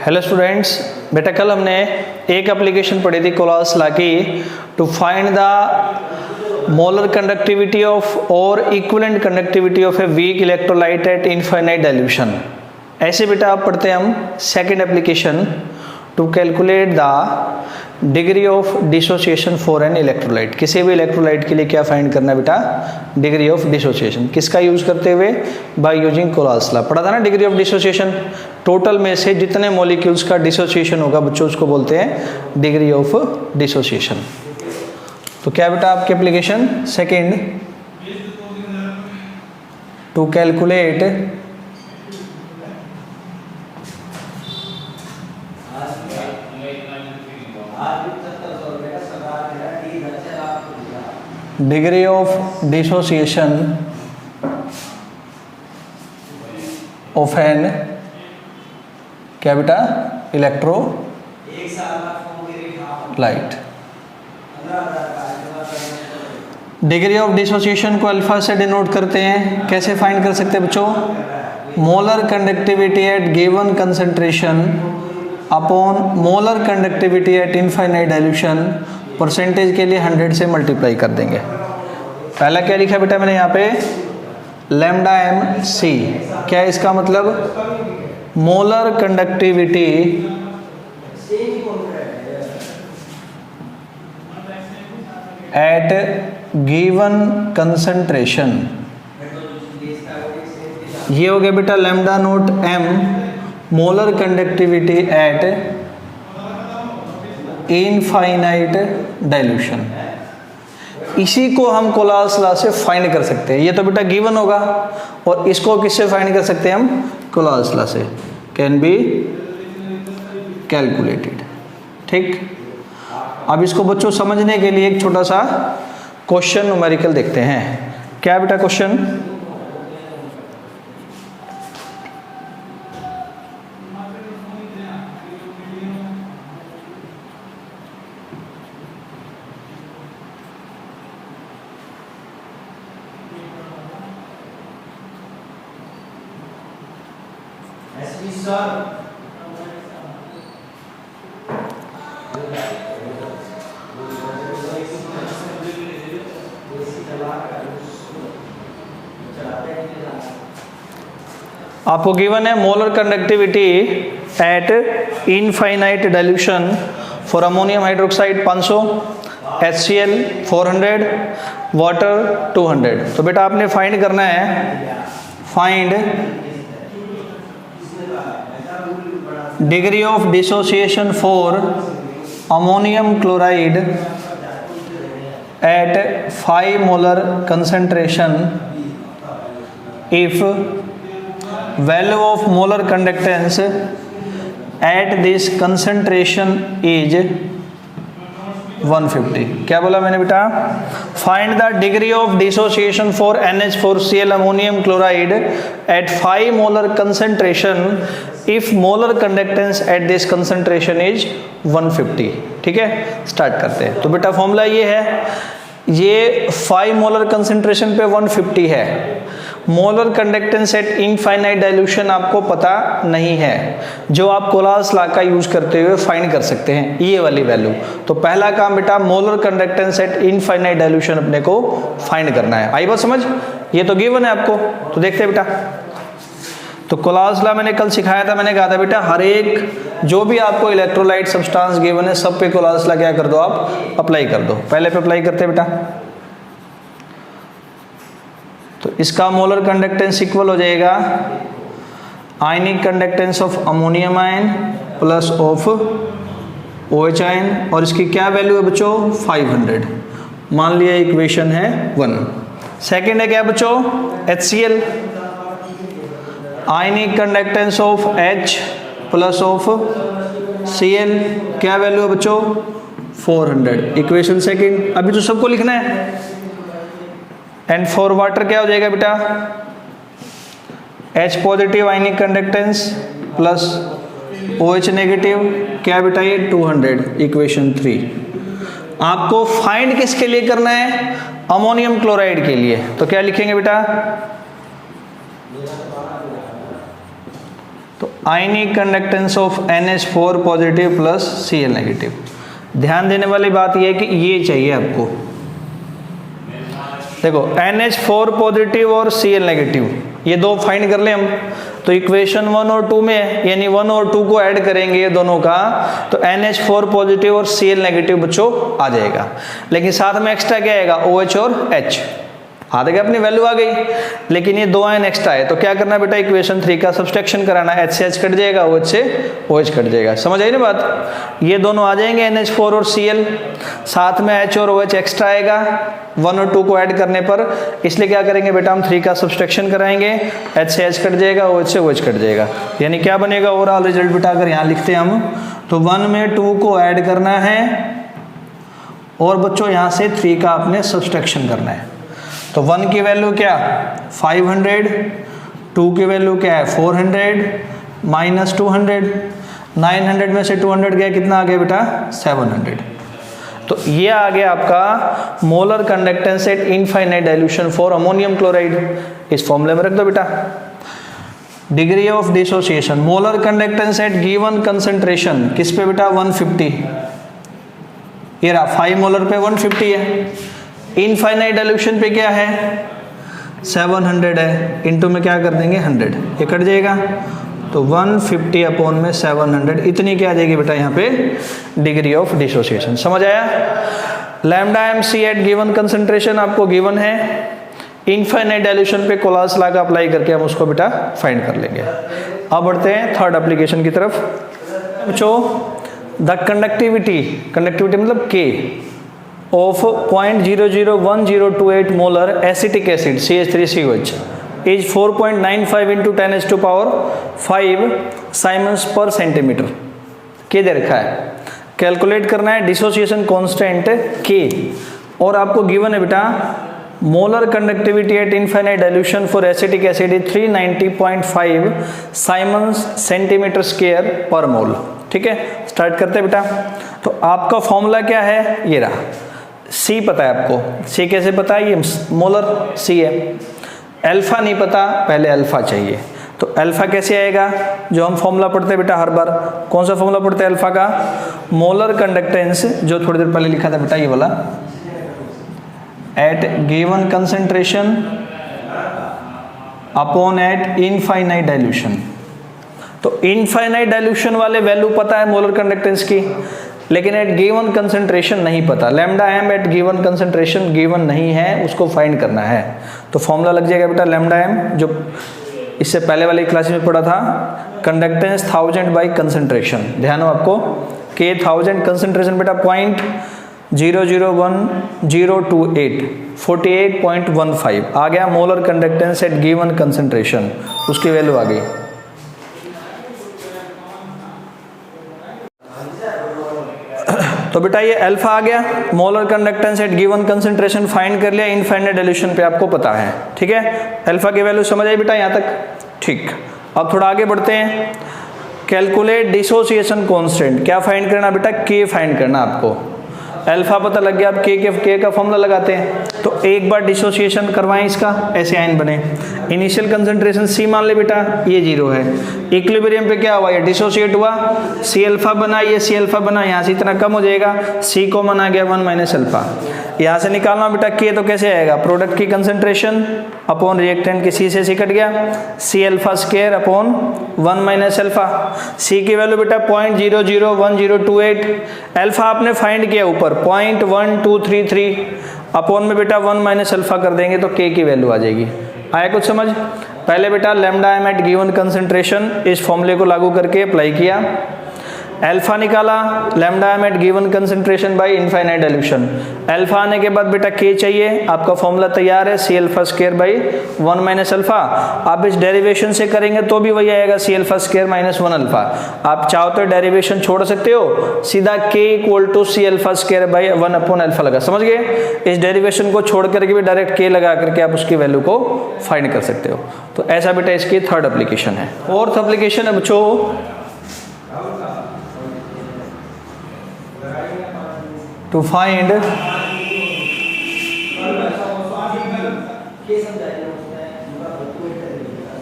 Hello students, बेटा कल हमने एक एप्लीकेशन पढ़ी थी कोलास लॉ की to find the molar conductivity of और equivalent conductivity of a weak electrolyte at infinite dilution. ऐसे बेटा आप पढ़ते हैं हम second application to calculate the degree of dissociation for an electrolyte. किसी भी इलेक्ट्रोलाइट के लिए क्या फाइंड करना है बेटा? Degree of dissociation. किसका यूज करते हुए? By using Kohlrausch law. पढ़ा था ना डिग्री ऑफ डिसोसिएशन। टोटल में से जितने मॉलिक्यूल्स का डिसोसिएशन होगा बच्चों उसको बोलते हैं डिग्री ऑफ डिसोसिएशन। तो क्या बेटा आपकी application second to calculate degree of dissociation of N क्या बेटा? इलेक्ट्रोलाइट। डिग्री ऑफ डिसोसिएशन को अल्फा से डिनोट करते हैं। कैसे फाइंड कर सकते हैं बच्चों? Molar conductivity at given concentration upon molar conductivity at infinite dilution. Percentage के लिए 100 से मल्टीप्लाई कर देंगे। पहला क्या लिखा बेटा मैंने यहाँ पे? Lambda M C. क्या है इसका मतलब? Molar conductivity at given concentration. ये हो गया बेटा lambda naught M, molar conductivity at infinite dilution. इसी को हम कोलास लॉ से फाइंड कर सकते हैं। ये तो बेटा गिवन होगा और इसको किससे फाइंड कर सकते हैं हम? कोलास लॉ से। Can be calculated. ठीक, अब इसको बच्चों समझने के लिए एक छोटा सा क्वेश्चन न्यूमेरिकल देखते हैं। क्या बेटा क्वेश्चन? आपको गिवन है molar conductivity at infinite dilution for ammonium hydroxide 500, HCl 400, water 200। तो बेटा आपने फाइंड करना है, find degree of dissociation for ammonium chloride at 5 molar concentration if value of molar conductance at this concentration is 150। क्या बोला मैंने बेटा? Find the degree of dissociation for NH4Cl ammonium chloride at 5 molar concentration at मोलर conductance is दिस कंसंट्रेशन इज 150। ठीक है, स्टार्ट करते हैं। तो बेटा फॉर्मूला ये है, ये 5 मोलर कंसंट्रेशन पे 150 है। Molar conductance at infinite dilution आपको पता नहीं है, जो आप कोलास लॉ का यूज करते हुए फाइंड कर सकते हैं ये वाली वैल्यू। तो पहला काम बेटा molar conductance at infinite dilution अपने को फाइंड करना है। आई बात समझ? ये तो गिवन है आपको, तो देखते हैं बेटा। तो कोलास लॉ मैंने कल सिखाया था, मैंने कहा था बेटा हर एक जो भी आपको इलेक्ट्रोलाइट सब्सटेंस गिवन है सब पे कोलास लॉ क्या कर दो आप? अप्लाई कर दो। पहले पे अप्लाई करते हैं बेटा। तो इसका मोलर कंडक्टेंस इक्वल हो जाएगा ionic conductance of ammonium ion plus of OH ion, और इसकी क्या वैल्यू है बच्चों? 500। मान लिया इक्वेशन है 1। सेकंड है क्या बच्चों? HCl, ionic conductance of H plus of Cl, क्या वैल्यू है बच्चों? 400। Equation second. अभी तो सबको लिखना है। एंड फॉर वाटर क्या हो जाएगा बेटा? H positive ionic conductance plus OH negative, क्या बेटा ये? 200। इक्वेशन 3। आपको फाइंड किसके लिए करना है? अमोनियम क्लोराइड के लिए। तो क्या लिखेंगे बेटा? तो ionic conductance of NH4 positive plus Cl negative. ध्यान देने वाली बात यह है कि ये चाहिए आपको। देखो NH4 पॉजिटिव और Cl नेगेटिव ये दो फाइंड कर ले हम, तो इक्वेशन 1 और 2 में यानी 1 और 2 को ऐड करेंगे ये दोनों का, तो NH4 पॉजिटिव और Cl नेगेटिव बच्चों आ जाएगा। लेकिन साथ में एक्स्ट्रा क्या आएगा, OH और H आ गया, अपनी वैल्यू आ गई। लेकिन ये दो आयन एक्स्ट्रा है, तो क्या करना बेटा, इक्वेशन 3 का सब्सट्रैक्शन कराना। H से H कट जाएगा, OH से OH कट जाएगा। समझ आई ना बात। ये दोनों आ जाएंगे NH4 और Cl, साथ में H और OH एक्स्ट्रा आएगा 1 और 2 को ऐड करने पर। इसलिए क्या करेंगे बेटा, हम 3 का सब्सट्रैक्शन कराएंगे। H से H कट जाएगा, OH से OH कट जाएगा। यानी क्या बनेगा ओवरऑल रिजल्ट बेटा, अगर यहाँ लिखते हैं हम तो 1 में 2 को ऐड करना है और बच्चों यहाँ से 3 का आपने सब्सट्रैक्शन करना है। तो 1 की वैल्यू क्या 500, 2 की वैल्यू क्या है 400 माइनस 200, 900 में से 200 गया, कितना आ गया बेटा 700। तो ये आ गया आपका molar conductance at infinite dilution for ammonium chloride. इस फॉर्मूले में रख दो बेटा। Degree of dissociation, molar conductance at given concentration किस पे बेटा 150, ये रहा 5 मोलर पे 150 है। इनफाइनाइट डाइल्यूशन पे क्या है 700 है, इनटू में क्या कर देंगे 100, ये कट जाएगा। तो 150 अपॉन में 700, इतनी क्या आ जाएगी बेटा यहाँ पे डिग्री ऑफ डिसोसिएशन। समझ आया। Lambda M C at given concentration आपको गिवन है, इनफाइनाइट डाइल्यूशन पे कोलास लॉ का अप्लाई करके हम उसको बेटा फाइंड कर लेंगे। अब बढ़ते हैं थर्ड एप्लीकेशन की तरफ। बच्चों द कंडक्टिविटी मतलब K of 0.001028 molar acetic acid CH3COH is 4.95 into 10⁵ Siemens per centimeter। K दे रखा है, कैलकुलेट करना है डिसोसिएशन कांस्टेंट K, और आपको गिवन है बेटा molar conductivity at infinite dilution for acetic acid is 390.5 Simons centimetre square पर मोल। ठीक है, स्टार्ट करते हैं बेटा। तो आपका फॉर्मूला क्या है, ये रहा। C पता है आपको, C कैसे पता है, ये मोलर C है। अल्फा नहीं पता, पहले अल्फा चाहिए। तो अल्फा कैसे आएगा, जो हम फॉर्मूला पढ़ते हैं बेटा हर बार, कौन सा फॉर्मूला पढ़ते हैं अल्फा का, मोलर कंडक्टेंस, जो थोड़ी देर पहले लिखा था बेटा ये वाला, at given concentration upon at infinite dilution. तो इनफाइनाइट डाइल्यूशन वाले वैल्यू पता है मोलर कंडक्टेंस की, लेकिन एट गिवन कंसंट्रेशन नहीं पता। Lambda M at given concentration given नहीं है, उसको फाइंड करना है। तो फॉर्मूला लग जाएगा बेटा लैम्डा एम, जो इससे पहले वाली क्लास में पढ़ा था, कंडक्टेंस 1000 बाई कंसंट्रेशन। ध्यान हो आपको, K 1000, कंसंट्रेशन बेटा 0.001028 48.15 आ गया molar conductance at given concentration, उसकी वैल्यू आ गई। तो बेटा ये अल्फा आ गया, molar conductance at given concentration find कर लिया, इनफाइनाइट डाइल्यूशन पे आपको पता है। ठीक है, अल्फा की वैल्यू समझ आई बेटा यहाँ तक। ठीक, अब थोड़ा आगे बढ़ते हैं। कैलकुलेट डिसोसिएशन कांस्टेंट, क्या फाइंड करना बेटा, K फाइंड करना आपको। अल्फा पता लग गया, अब K का फॉर्मूला लगाते हैं। तो एक बार डिसोसिएशन करवाएं इसका, ऐसे आयन बने। इनिशियल कंसंट्रेशन C मान ले बेटा, ये 0 है। इक्विलिब्रियम पे क्या हुआ, ये डिसोसिएट हुआ, C अल्फा बना, ये C अल्फा बना, यहाँ से इतना कम हो जाएगा, C कॉमन आ गया 1 माइनस अल्फा। यहाँ से निकालना बेटा K, तो कैसे आएगा, प्रोडक्ट की कंसंट्रेशन अपॉन रिएक्टेंट के C से C कट गया, C alpha square upon 1 minus alpha. C की वैल्यू बेटा 0.001028, अल्फा आपने फाइंड किया ऊपर 0.1233 अपॉन में बेटा 1 माइनस अल्फा कर देंगे तो K की वैल्यू आ जाएगी। आया कुछ समझ। पहले बेटा lambda M at given concentration, इस फॉर्मूले को लागू करके अप्लाई किया, अल्फा निकाला, lambda M at given concentration by infinite dilution. Alpha आने के बाद बेटा K चाहिए, आपका फॉर्मूला तैयार है, C alpha square by 1 minus alpha. आप इस डेरिवेशन से करेंगे तो भी वही आएगा, C alpha square minus 1 alpha. आप चाहो तो डेरिवेशन छोड़ सकते हो, सीधा K equal to C alpha square by 1 upon alpha लगा, समझ गए। इस डेरिवेशन को छोड़ करके भी डायरेक्ट K लगा करके आप उसकी वैल्यू को फाइंड कर सकते हो। तो ऐसा बेटा इसकी थर्ड एप्लीकेशन है। फोर्थ एप्लीकेशन है बच्चों, to find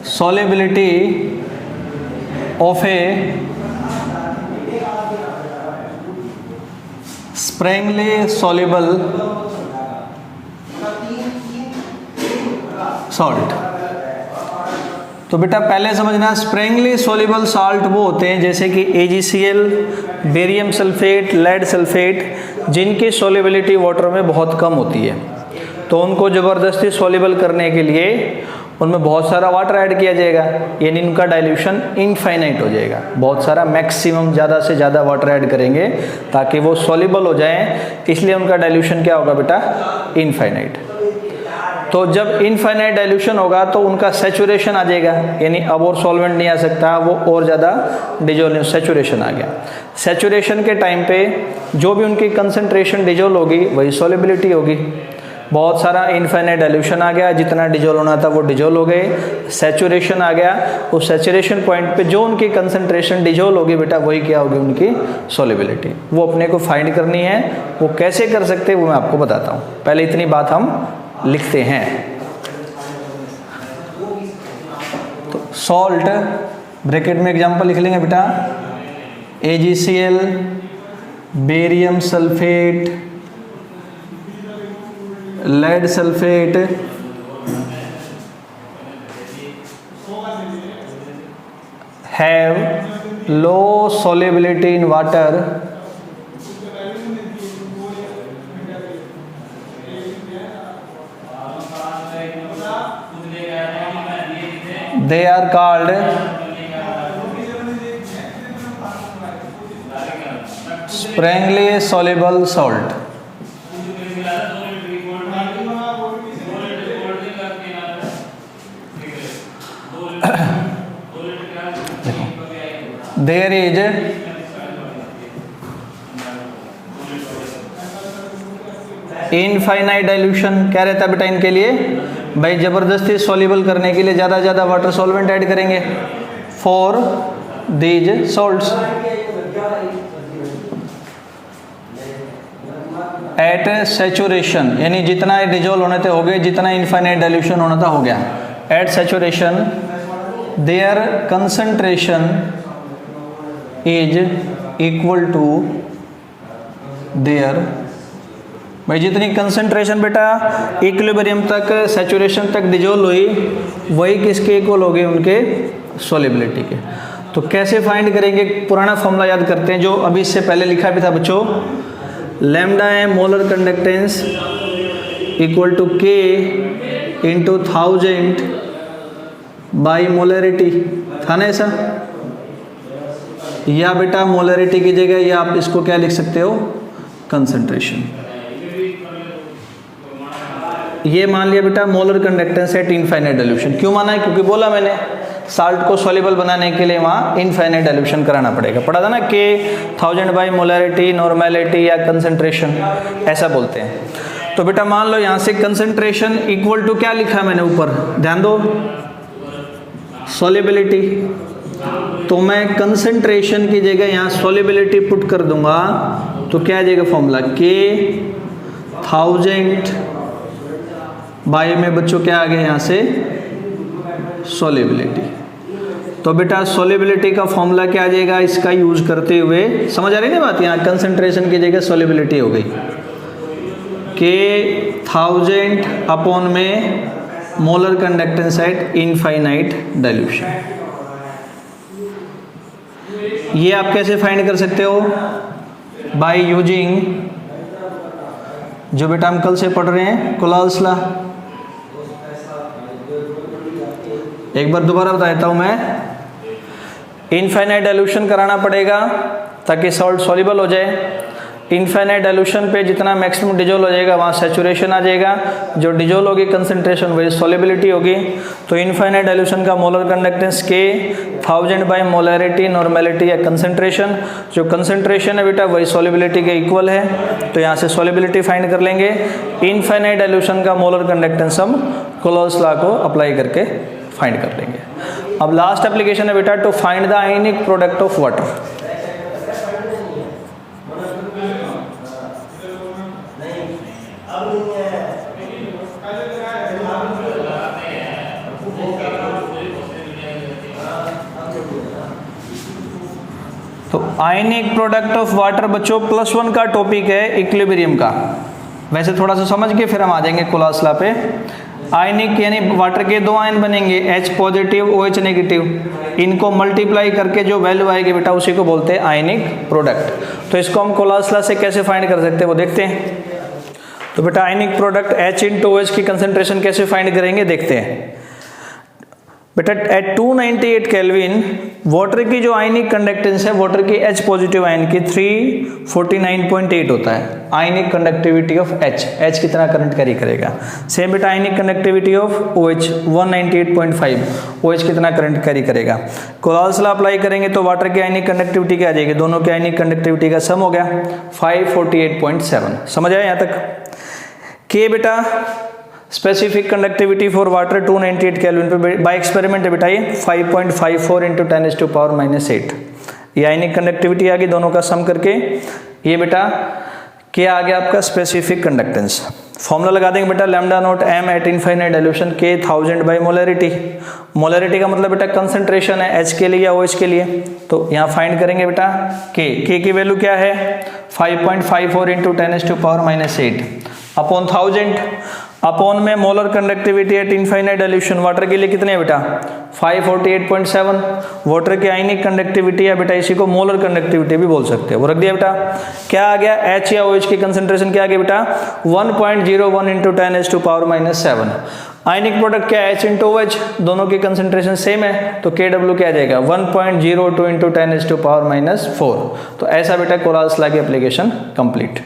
solubility of a sparingly soluble salt. तो बेटा पहले समझना, स्प्रेंगली सॉल्युबल साल्ट वो होते हैं जैसे कि AgCl, barium sulphate, lead sulphate, जिनकी सॉल्युबिलिटी वाटर में बहुत कम होती है। तो उनको ज़बरदस्ती सॉल्युबल करने के लिए उनमें बहुत सारा वाटर ऐड किया जाएगा, यानी उनका डाइल्यूशन इनफाइनाइट हो जाएगा। बहुत सारा मैक्सिमम ज़्यादा से ज़्यादा वाटर ऐड करेंगे ताकि वो सॉल्युबल हो जाएं, इसलिए उनका डाइल्यूशन क्या होगा बेटा, इनफाइनाइट। तो जब इनफाइनाइट डाइल्यूशन होगा तो उनका सैचुरेशन आ जाएगा, यानी अब और सॉल्वेंट नहीं आ सकता, वो और ज़्यादा डिजोल्व, सैचुरेशन आ गया। सैचुरेशन के टाइम पे जो भी उनकी कंसंट्रेशन डिजोल्व होगी वही सॉल्युबिलिटी होगी। बहुत सारा इनफाइनाइट डाइल्यूशन आ गया, जितना डिजोल्व होना था वो डिजोल्व हो गए, सैचुरेशन आ गया, उस सैचुरेशन पॉइंट पे जो उनकी कंसंट्रेशन डिजोल्व होगी बेटा वही क्या होगी, उनकी सॉल्युबिलिटी। वो अपने को फाइंड करनी है। वो कैसे कर सकते हैं वो मैं आपको बताता हूँ, पहले इतनी बात हम लिखते हैं। तो सॉल्ट ब्रैकेट में एग्जांपल लिख लेंगे बेटा, AgCl, barium sulphate, lead sulphate, have low solubility in water, they are called sprangly soluble salt। There is infinite dilution. क्या रहता है बेटा इनके लिए, भाई जबरदस्ती सॉल्युबल करने के लिए ज़्यादा ज़्यादा वाटर सॉल्वेंट ऐड करेंगे for these salts. At saturation, यानी जितना डिजोल्व होने थे हो गए, जितना इनफाइनाइट डाइल्यूशन होना था हो गया। At saturation their concentration is equal to their, भाई जितनी कंसंट्रेशन बेटा इक्विलिब्रियम तक, सैचुरेशन तक डिजोल्व हुई वही किसके इक्वल हो गए, उनके सॉल्युबिलिटी के। तो कैसे फाइंड करेंगे, पुराना फॉर्मूला याद करते हैं जो अभी इससे पहले लिखा भी था बच्चों, लैम्डा है molar conductance equal to K into 1000 by molarity, था ना ऐसा। या बेटा मोलरिटी की जगह या आप इसको क्या लिख सकते हो, कंसंट्रेशन। ये मान लिया बेटा molar conductance at infinite dilution. क्यों माना है, क्योंकि बोला मैंने साल्ट को सॉल्युबल बनाने के लिए वहाँ इनफाइनाइट डाइल्यूशन कराना पड़ेगा। पढ़ा था ना कि 1000 बाई मोलरिटी, नॉर्मेलिटी या कंसंट्रेशन ऐसा बोलते हैं। तो बेटा मान लो यहाँ से कंसंट्रेशन इक्वल टू क्या लिखा है मैंने ऊपर, ध्यान दो, सॉल्युबिलिटी। तो मैं कंसंट्रेशन की जगह यहाँ सॉल्युबिलिटी पुट कर दूंगा तो क्या आ जाएगा फॉर्मूला, K 1000 बाई में बच्चों क्या आ गया यहाँ से, सॉल्युबिलिटी। तो बेटा सॉल्युबिलिटी का फॉर्मूला क्या आ जाएगा, इसका यूज करते हुए, समझ आ रही है ना बात, यहाँ कंसंट्रेशन की जगह सॉल्युबिलिटी हो गई, K 1000 अपॉन में molar conductance at infinite dilution. ये आप कैसे फाइंड कर सकते हो, बाय यूजिंग जो बेटा हम कल से पढ़ रहे हैं कोलाल्स लॉ। एक बार दोबारा बता देता हूं मैं, इनफाइनाइट डाइल्यूशन कराना पड़ेगा ताकि सॉल्ट सॉल्युबल हो जाए। इनफाइनाइट डाइल्यूशन पे जितना मैक्सिमम डिजोल्व हो जाएगा वहाँ सैचुरेशन आ जाएगा, जो डिजोल्व होगी कंसंट्रेशन वही सॉल्युबिलिटी होगी। तो इनफाइनाइट डाइल्यूशन का molar conductance K 1000 by molarity, normality या कंसंट्रेशन, जो कंसंट्रेशन है बेटा वही सॉल्युबिलिटी के इक्वल है, तो यहाँ से सॉल्युबिलिटी फाइंड कर लेंगे। इनफाइनाइट डाइल्यूशन का मोलर कंडक्टेंस हम कोलोस लॉ को अप्लाई करके फाइंड कर लेंगे। अब लास्ट एप्लीकेशन है बेटा to find the ionic product of water. Ionic product of water बच्चों +1 का टॉपिक है इक्विलिब्रियम का। वैसे थोड़ा सा समझ के फिर हम आ जाएंगे कोलास लॉ पे। आयनिक यानी वाटर के दो आयन बनेंगे, H पॉजिटिव OH नेगेटिव, इनको मल्टीप्लाई करके जो वैल्यू आएगी बेटा उसी को बोलते हैं आयनिक प्रोडक्ट। तो इसको हम कोलास लॉ से कैसे फाइंड कर सकते हैं वो देखते हैं। तो बेटा ionic product H into OH की कंसेंट्रेशन कैसे फाइंड करेंगे देखते हैं। बेटा एट 298 केल्विन वाटर की जो आयनिक कंडक्टेंस है वाटर की H पॉजिटिव आयन की 349.8 होता है। आयनिक कंडक्टिविटी ऑफ H कितना करंट कैरी करेगा। सेम बेटा आयनिक कंडक्टिविटी ऑफ OH 198.5, OH कितना करंट कैरी करेगा। कोलास लॉ अप्लाई करेंगे तो वाटर की आयनिक कंडक्टिविटी क्या आ जाएगी, दोनों की आयनिक कंडक्टिविटी का सम हो गया 548.7। समझ आया यहाँ तक। के बेटा specific conductivity for water 298 kelvin पे बाय एक्सपेरिमेंट है बेटा ये 5.54 इंटू 10⁻⁻8। ये आयनिक कंडक्टिविटी आ गई दोनों का सम करके। ये बेटा क्या आ गया आपका स्पेसिफिक कंडक्टेंस। फॉर्मूला लगा देंगे बेटा lambda naught m eight infinite dilution K 1000 by molarity. Molarity का मतलब बेटा कंसंट्रेशन है H के लिए या OH के लिए। तो यहाँ फाइंड करेंगे बेटा K की वैल्यू क्या है 5.54 इंटू 10⁻⁻8 अपॉन 1000 अपॉन में molar conductivity at infinite dilution water के लिए कितने बेटा 548.7। वाटर की आयनिक कंडक्टिविटी है बेटा, इसी को मोलर कंडक्टिविटी भी बोल सकते हैं, वो रख दिया बेटा। क्या आ गया H या OH की कंसंट्रेशन क्या आ गया बेटा 1.01 इंटू 10⁻⁻7। आयनिक प्रोडक्ट क्या है H इंटू OH, दोनों की कंसंट्रेशन सेम है तो KW क्या आ जाएगा 1.02 इंटू 10⁻⁴। तो ऐसा बेटा कोलास लॉ की एप्लीकेशन कंप्लीट।